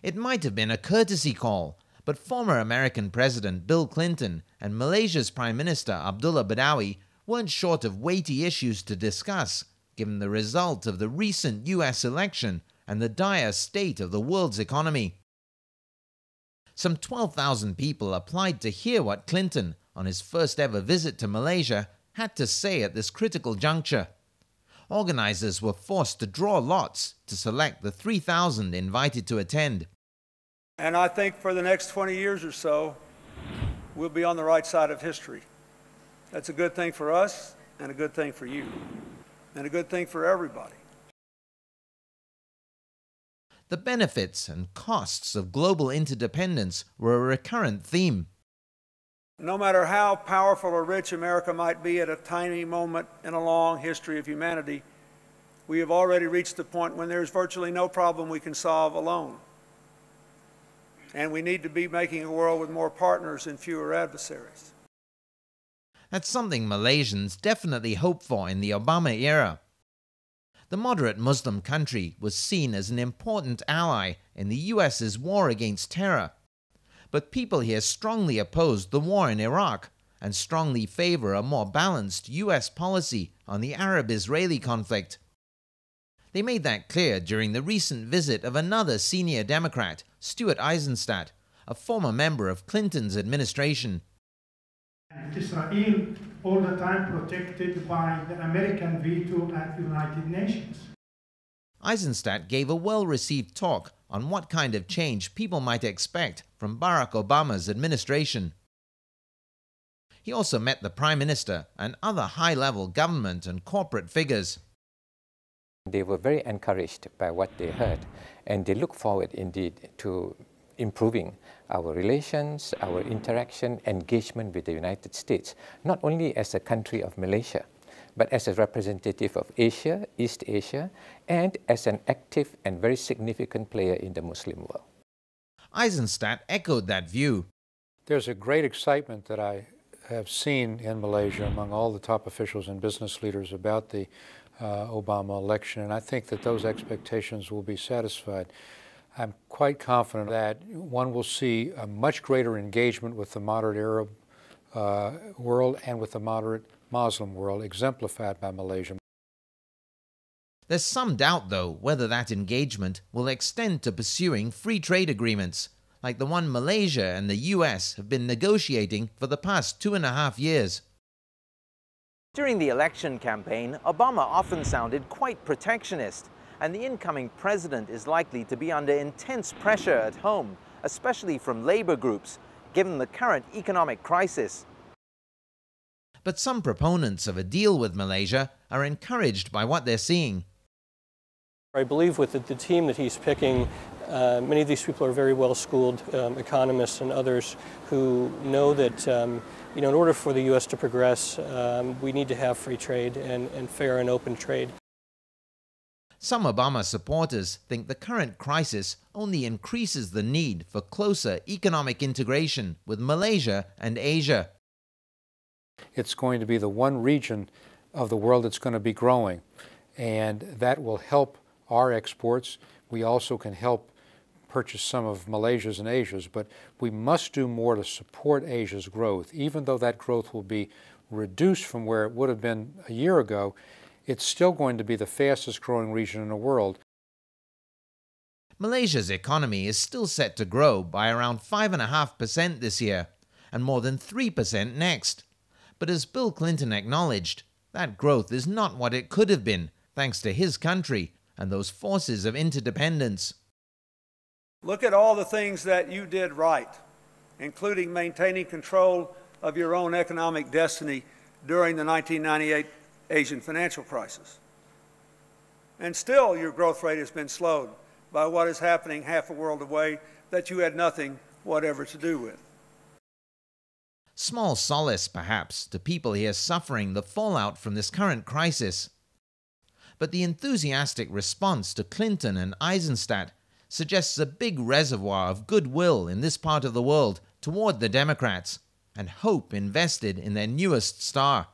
It might have been a courtesy call, but former American President Bill Clinton and Malaysia's Prime Minister Abdullah Badawi weren't short of weighty issues to discuss, given the result of the recent US election and the dire state of the world's economy. Some 12,000 people applied to hear what Clinton, on his first ever visit to Malaysia, had to say at this critical juncture. Organizers were forced to draw lots to select the 3,000 invited to attend. And I think for the next 20 years or so, we'll be on the right side of history. That's a good thing for us, and a good thing for you, and a good thing for everybody. The benefits and costs of global interdependence were a recurrent theme. No matter how powerful or rich America might be at a tiny moment in a long history of humanity, we have already reached the point when there's virtually no problem we can solve alone. And we need to be making a world with more partners and fewer adversaries. That's something Malaysians definitely hoped for in the Obama era. The moderate Muslim country was seen as an important ally in the US's war against terror. But people here strongly opposed the war in Iraq and strongly favor a more balanced US policy on the Arab-Israeli conflict. They made that clear during the recent visit of another senior Democrat, Stuart Eisenstadt, a former member of Clinton's administration. Israel all the time protected by the American veto at the United Nations. Eisenstadt gave a well-received talk on what kind of change people might expect from Barack Obama's administration. He also met the Prime Minister and other high-level government and corporate figures. They were very encouraged by what they heard, and they look forward indeed to improving our relations, our interaction, engagement with the United States, not only as a country of Malaysia, but as a representative of Asia, East Asia, and as an active and very significant player in the Muslim world. Eisenstadt echoed that view. There's a great excitement that I have seen in Malaysia among all the top officials and business leaders about the Obama election, and I think that those expectations will be satisfied. I'm quite confident that one will see a much greater engagement with the moderate Arab world and with the moderate Muslim world, exemplified by Malaysia. There's some doubt, though, whether that engagement will extend to pursuing free trade agreements, like the one Malaysia and the US have been negotiating for the past 2.5 years. During the election campaign, Obama often sounded quite protectionist, and the incoming president is likely to be under intense pressure at home, especially from labor groups, given the current economic crisis. But some proponents of a deal with Malaysia are encouraged by what they're seeing. I believe with the team that he's picking, many of these people are very well-schooled economists and others who know that in order for the U.S. to progress, we need to have free trade and fair and open trade. Some Obama supporters think the current crisis only increases the need for closer economic integration with Malaysia and Asia. It's going to be the one region of the world that's going to be growing, and that will help our exports. We also can help purchase some of Malaysia's and Asia's, but we must do more to support Asia's growth. Even though that growth will be reduced from where it would have been a year ago, it's still going to be the fastest growing region in the world. Malaysia's economy is still set to grow by around 5.5% this year, and more than 3% next. But as Bill Clinton acknowledged, that growth is not what it could have been, thanks to his country and those forces of interdependence. Look at all the things that you did right, including maintaining control of your own economic destiny during the 1998 Asian financial crisis. And still your growth rate has been slowed by what is happening half a world away that you had nothing whatever to do with. Small solace, perhaps, to people here suffering the fallout from this current crisis. But the enthusiastic response to Clinton and Eisenstadt suggests a big reservoir of goodwill in this part of the world toward the Democrats, and hope invested in their newest star.